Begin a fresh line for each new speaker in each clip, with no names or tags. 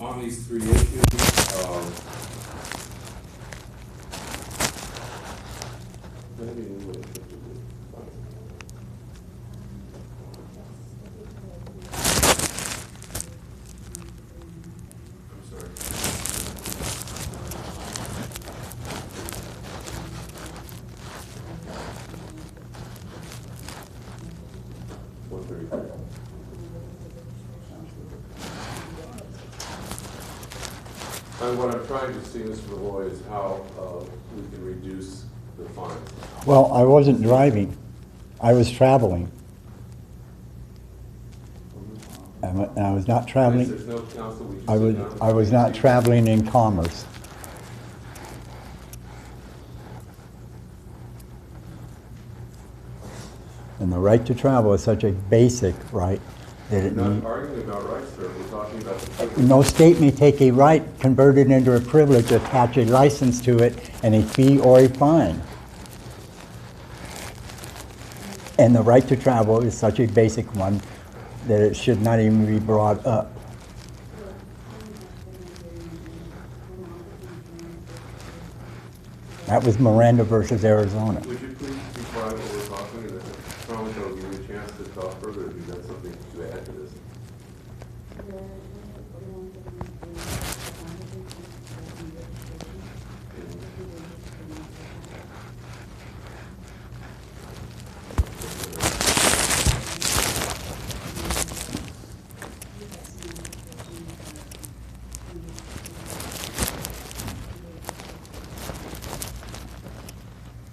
on these three issues, I'm sorry. And what I'm trying to see, Mr. Malloy, is how we can reduce the fines.
Well, I wasn't driving. I was traveling. And I was not traveling.
There's no counsel, we just
I was,
sit down.
I was not traveling in commerce. And the right to travel is such a basic right that
We're
it
not
need,
arguing about rights, sir. We're talking about the privilege.
no state may take a right, convert it into a privilege, attach a license to it, and a fee or a fine. And the right to travel is such a basic one that it should not even be brought up. That was Miranda versus Arizona.
Would you please be quiet while we're talking? And I promise I'll give you a chance to talk further if you've got something to add to this.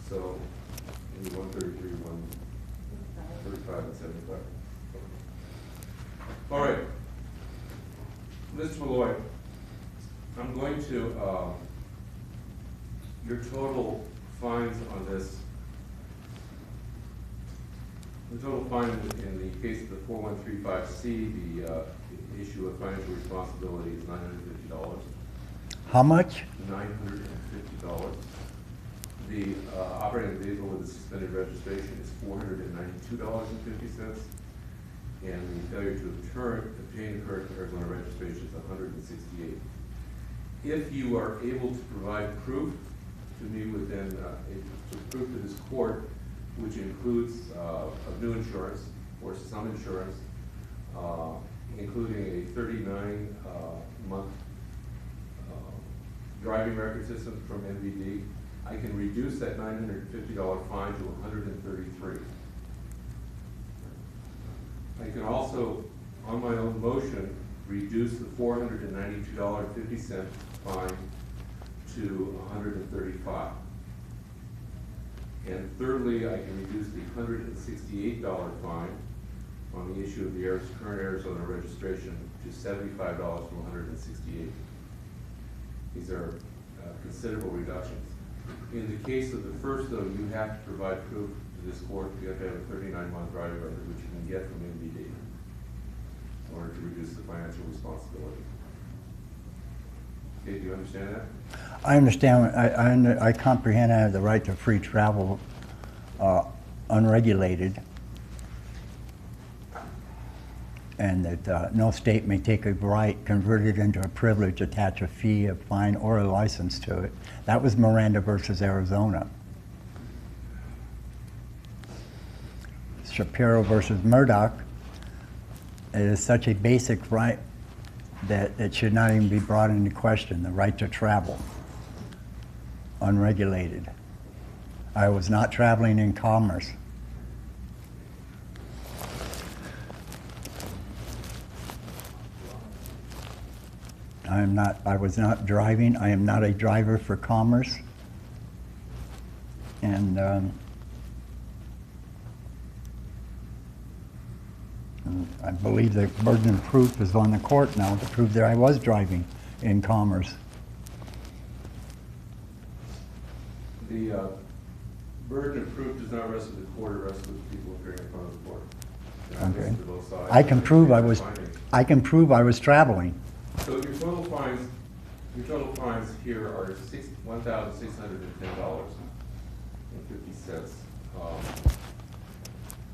So, maybe 133, 135, and 75. All right. Mr. Malloy, I'm going to, your total fines on this, the total fine in the case of the 4135C, the issue of financial responsibility is $950.
How much?
$950. The operating vehicle with a suspended registration is $492.50, and the failure to obtain the correct Arizona registration is $168. If you are able to provide proof to me within, proof to this court, which includes of new insurance or some insurance, including a 39-month driving record system from MVD, I can reduce that $950 fine to $133. I can also, on my own motion, reduce the $492.50 fine to $135. And thirdly, I can reduce the $168 fine on the issue of the current Arizona registration to $75 from $168. These are considerable reductions. In the case of the first, though, you have to provide proof to this court. You have to have a 39-month driving record, which you can get from MVD, in order to reduce the financial responsibility. Okay, do you understand that?
I understand. I comprehend I have the right to free travel, unregulated, and that no state may take a right, convert it into a privilege, attach a fee, a fine, or a license to it. That was Miranda versus Arizona. Shapiro versus Murdoch, it is such a basic right that it should not even be brought into question, the right to travel, unregulated. I was not traveling in commerce. I was not driving. I am not a driver for commerce. And I believe the burden of proof is on the court now to prove that I was driving in commerce.
The burden of proof does not rest with the court, it rests with the people appearing in front of the court. And I
Okay.
listen to both sides.
I can prove I can prove I was traveling.
So your total fines here are $1,610.50.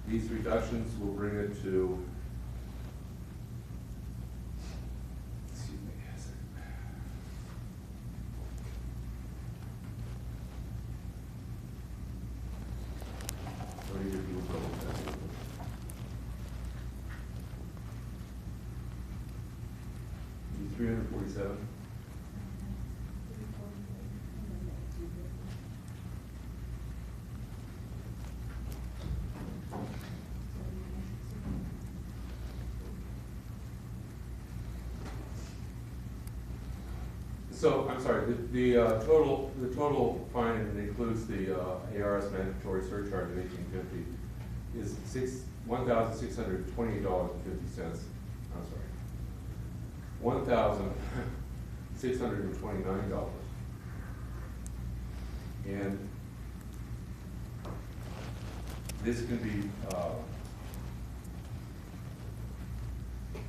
These reductions will bring it to, excuse me a second. $347. So, I'm sorry, the total fine, and it includes the ARS mandatory surcharge of $18.50, is $1,628.50. I'm sorry, $1,629. And this can be,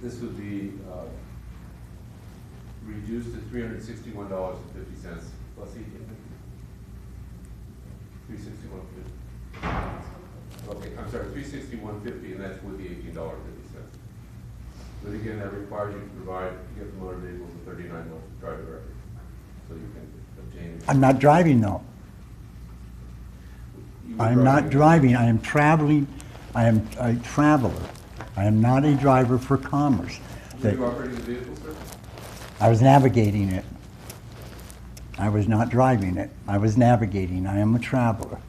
this would be reduced to $361.50 plus $18.50. $361.50. Okay, I'm sorry, $361.50, and that's with the $18.50. But again, that requires you to provide, you have the motor vehicles with 39 months of driver record, so you can obtain.
I'm not driving though. I'm not driving, I am traveling, I am a traveler. I am not a driver for commerce.
Were you operating the vehicle, sir?
I was navigating it. I was not driving it. I was navigating. I am a traveler.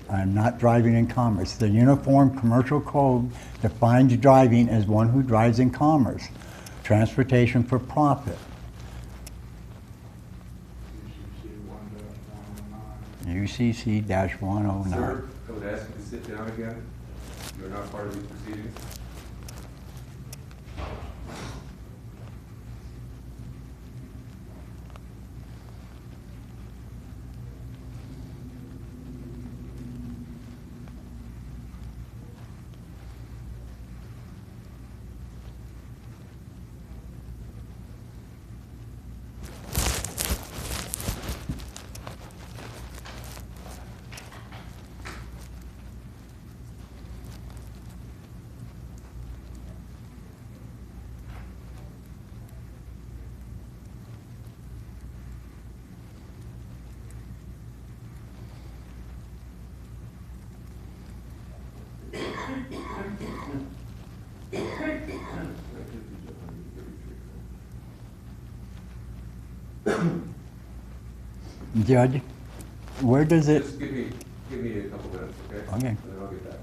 I am not driving in commerce. The Uniform Commercial Code defines driving as one who drives in commerce, transportation for profit. UCC-109.
Sir, I would ask you to sit down again. You're not part of these proceedings.
Judge, where does it?
Just give me a couple minutes, okay?
Okay.
And then I'll get back to you.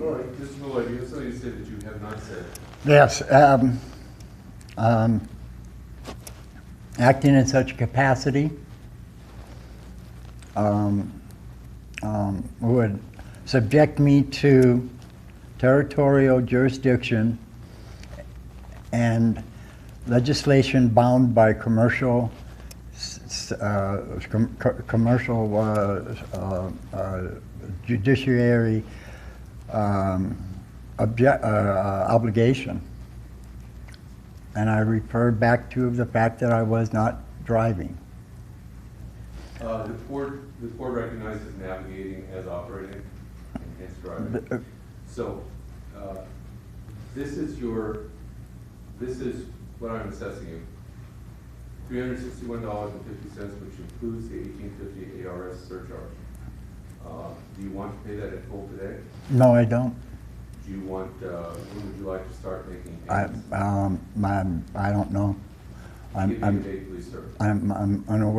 All right, Mr. Malloy, you have something to say that you have not said.
Yes, acting in such capacity would subject me to territorial jurisdiction and legislation bound by commercial judiciary obligation. And I referred back to the fact that I was not driving.
The board recognizes navigating as operating and hence driving. So, this is what I'm assessing you. $361.50, which includes the $18.50 ARS surcharge. Do you want to pay that in full today?
No, I don't.
Do you want, when would you like to start making
I
payments?
don't know.
Give me a date, please, sir.
I'm unaware